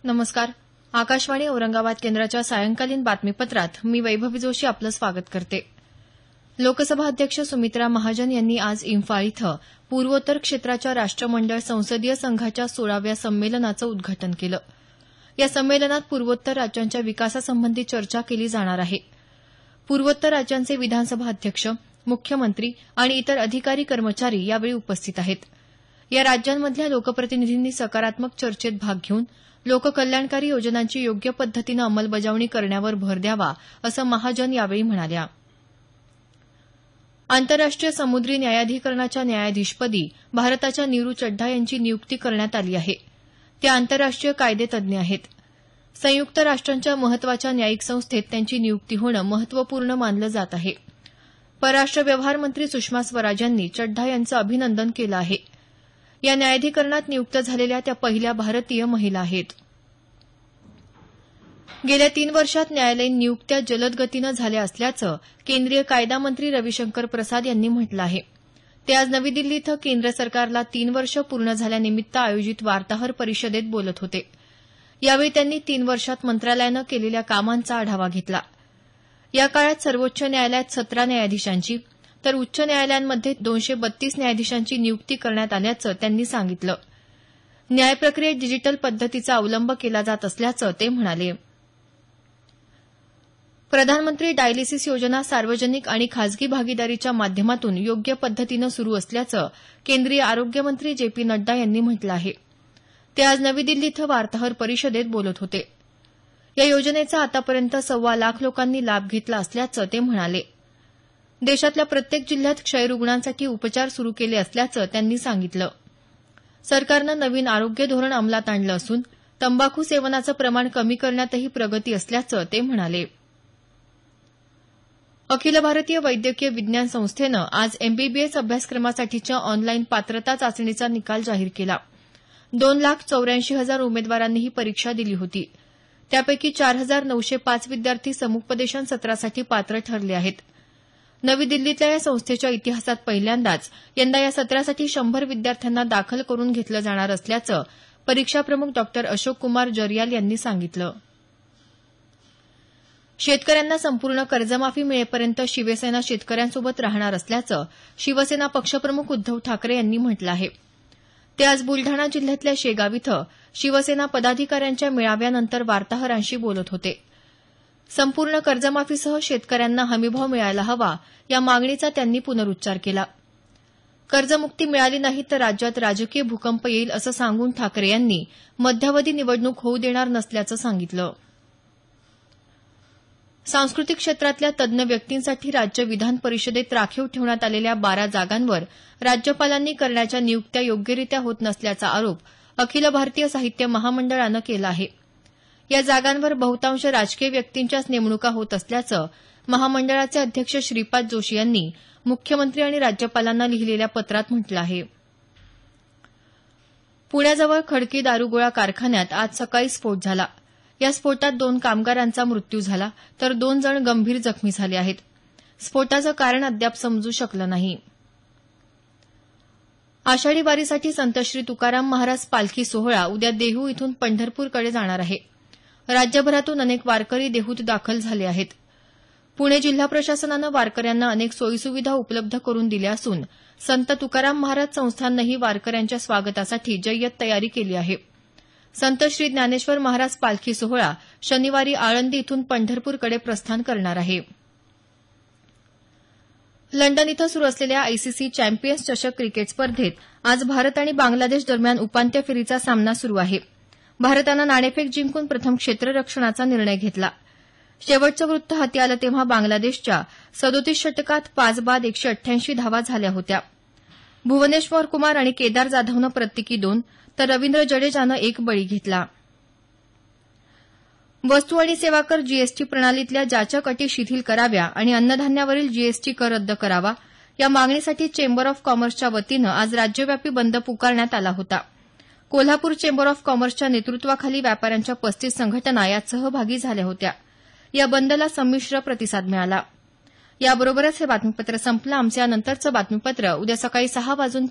नमस्कार. आकाशवाणी औरंगाबाद केंद्राच्या सायंकालीन बातमीपत्रात मी वैभवी जोशी आपलं स्वागत करते. लोकसभा अध्यक्ष सुमित्रा महाजन यांनी आज इम्फाळ इथं पूर्वोत्तर क्षेत्राच्या राष्ट्रमंडळ संसदीय संघाच्या 16व्या संमेलनाचं उद्घाटन केलं. या संमेलनात पूर्वोत्तर राज्यांच्या विकासासंबंधी चर्चा केली जाणार आहे. पूर्वोत्तर राज्यांचे विधानसभा अध्यक्ष, मुख्यमंत्री आणि इतर अधिकारी कर्मचारी यावेळी उपस्थित आहेत. या राज्यांमधल्या लोकप्रतिनिधींनी सकारात्मक चर्चेत भाग घेऊन लोककल्याणकारी योजनांची योग्य पद्धतीनं अंमलबजावणी करण्यावर भर द्यावा, असं महाजन यावेळी म्हणाल्या. आंतरराष्ट्रीय समुद्री न्यायाधिकरणाच्या न्यायाधीशपदी भारताच्या नीरू चड्ढा यांची नियुक्ती करण्यात आली आहे. त्या आंतरराष्ट्रीय कायदेतज्ञ आहेत. संयुक्त राष्ट्रांच्या महत्वाच्या न्यायिक संस्थेत त्यांची नियुक्ती होणं महत्वपूर्ण मानलं जात आहे. परराष्ट्र व्यवहार मंत्री सुषमा स्वराज यांनी चड्ढा यांचं अभिनंदन केलं आहे. या न्यायाधिकरणात नियुक्त झालेल्या त्या पहिल्या भारतीय महिला आहेत. गेल्या 3 वर्षात न्यायालयीन नियुक्त्या जलद गतीनं झाल्या असल्याचं केंद्रीय कायदा मंत्री रविशंकर प्रसाद यांनी म्हटलं आहे. ते आज नवी दिल्ली इथं केंद्र सरकारला 3 वर्ष पूर्ण झाल्यानिमित्त आयोजित वार्ताहर परिषदेत बोलत होते. यावेळी त्यांनी 3 वर्षात मंत्रालयानं केलेल्या कामांचा आढावा घेतला. या काळात सर्वोच्च न्यायालयात 17 न्यायाधीशांची तर उच्च न्यायालयांमध्ये 232 न्यायाधीशांची नियुक्ती करण्यात आल्याचं त्यांनी सांगितलं. न्यायप्रक्रियेत डिजिटल पद्धतीचा अवलंब केला जात असल्याचं ते म्हणाले. प्रधानमंत्री डायलिसिस योजना सार्वजनिक आणि खासगी भागीदारीच्या माध्यमातून योग्य पद्धतीनं सुरू असल्याचं केंद्रीय आरोग्य मंत्री जे.पी. नड्डा यांनी म्हटलं आहे. ते आज नवी दिल्ली इथं वार्ताहर परिषदेत बोलत होते. या योजनेचा आतापर्यंत 1.25 लाख लोकांनी लाभ घेतला असल्याचं ते म्हणाले. देशातल्या प्रत्येक जिल्ह्यात क्षयरुग्णांसाठी उपचार सुरू केले असल्याचं त्यांनी सांगितलं. सरकारनं नवीन आरोग्य धोरण अंमलात आणलं असून तंबाखू सेवनाचं प्रमाण कमी करण्यातही प्रगती असल्याचं ते म्हणाले. अखिल भारतीय वैद्यकीय विज्ञान संस्थेनं आज एमबीबीएस अभ्यासक्रमासाठीच्या ऑनलाईन पात्रता चाचणीचा निकाल जाहीर केला. 2,84,000 उमेदवारांनी ही परीक्षा दिली होती. त्यापैकी 4,905 विद्यार्थी समुपदेशन सत्रासाठी पात्र ठरले आहेत. नवी दिल्लीतल्या या संस्थेच्या इतिहासात पहिल्यांदाच यंदा या सत्रासाठी 100 विद्यार्थ्यांना दाखल करून घेतलं जाणार असल्याचं परीक्षा प्रमुख डॉ. अशोक कुमार जरयाल यांनी सांगितलं. शेतकऱ्यांना संपूर्ण कर्जमाफी मिळेपर्यंत शिवसेना शेतकऱ्यांसोबत राहणार असल्याचं शिवसेना पक्षप्रमुख उद्धव ठाकरे यांनी म्हटलं आहे. ते आज बुलडाणा जिल्ह्यातल्या शेगाव इथं शिवसेना पदाधिकाऱ्यांच्या मेळाव्यानंतर वार्ताहरांशी बोलत होते. संपूर्ण कर्जमाफीसह शेतकऱ्यांना हमीभाव मिळायला हवा या मागणीचा त्यांनी पुनरुच्चार केला. कर्जमुक्ती मिळाली नाही तर राज्यात राजकीय भूकंप येईल असं सांगून ठाकरे यांनी मध्यावधी निवडणूक होऊ देणार नसल्याचं सांगितलं. सांस्कृतिक क्षेत्रातल्या तज्ज्ञ व्यक्तींसाठी राज्य विधान परिषदेत राखीव ठेवण्यात आलेल्या 12 जागांवर राज्यपालांनी करण्याच्या नियुक्त्या योग्यरित्या होत नसल्याचा आरोप अखिल भारतीय साहित्य महामंडळानं केला आहे. या जागांवर बहुतांश राजकीय व्यक्तींच्याच नेमणुका होत असल्याचं महामंडळाचे अध्यक्ष श्रीपाद जोशी यांनी मुख्यमंत्री आणि राज्यपालांना लिहिलेल्या पत्रात म्हटलं आहे. पुण्याजवळ खडकी दारुगोळा कारखान्यात आज सकाळी स्फोट झाला. या स्फोटात 2 कामगारांचा मृत्यू झाला तर 2 जण गंभीर जखमी झाले आहेत. स्फोटाचं कारण अद्याप समजू शकलं नाही. आषाढी वारीसाठी संत श्री तुकाराम महाराज पालखी सोहळा उद्या देहू इथून पंढरपूरकडे जाणार आहे. राज्यभरातून अनेक वारकरी देहूत दाखल झाले आहेत. पुणे जिल्हा प्रशासनानं वारकऱ्यांना अनेक सोयीसुविधा उपलब्ध करून दिल्या असून संत तुकाराम महाराज संस्थाननंही वारकऱ्यांच्या स्वागतासाठी जय्यत तयारी केली आहे. संत श्री ज्ञानेश्वर महाराज पालखी सोहळा शनिवारी आळंदी इथून पंढरपूरकडे प्रस्थान करणार आहे. लंडन इथं सुरू असलेल्या आयसीसी चॅम्पियन्स चषक क्रिकेट स्पर्धेत आज भारत आणि बांगलादेश दरम्यान उपांत्य फेरीचा सामना सुरू आहे. भारतानं नाणेफेक जिंकून प्रथम क्षेत्ररक्षणाचा निर्णय घेतला. शेवटचं वृत्त हाती आलं तेव्हा बांगलादेशच्या 37 षटकात 5 बाद 188 धावा झाल्या होत्या. भुवनेश्वर कुमार आणि केदार जाधवनं प्रत्येकी 2 तर रवींद्र जडेजानं 1 बळी घेतला. वस्तू आणि सेवा कर जीएसटी प्रणालीतल्या जाचक अटी शिथिल कराव्या आणि अन्नधान्यावरील जीएसटी कर रद्द करावा या मागणीसाठी चेंबर ऑफ कॉमर्सच्या वतीनं आज राज्यव्यापी बंद पुकारण्यात आला होता. कोल्हापूर चेंबर ऑफ कॉमर्सच्या नेतृत्वाखाली व्यापाऱ्यांच्या 35 संघटना यात सहभागी झाल्या होत्या. या बंदला संमिश्र प्रतिसाद मिळाला. याबरोबरच हे बातमीपत्र संपलं. आमचं यानंतरचं बातमीपत्र उद्या सकाळी 6:50 वाजून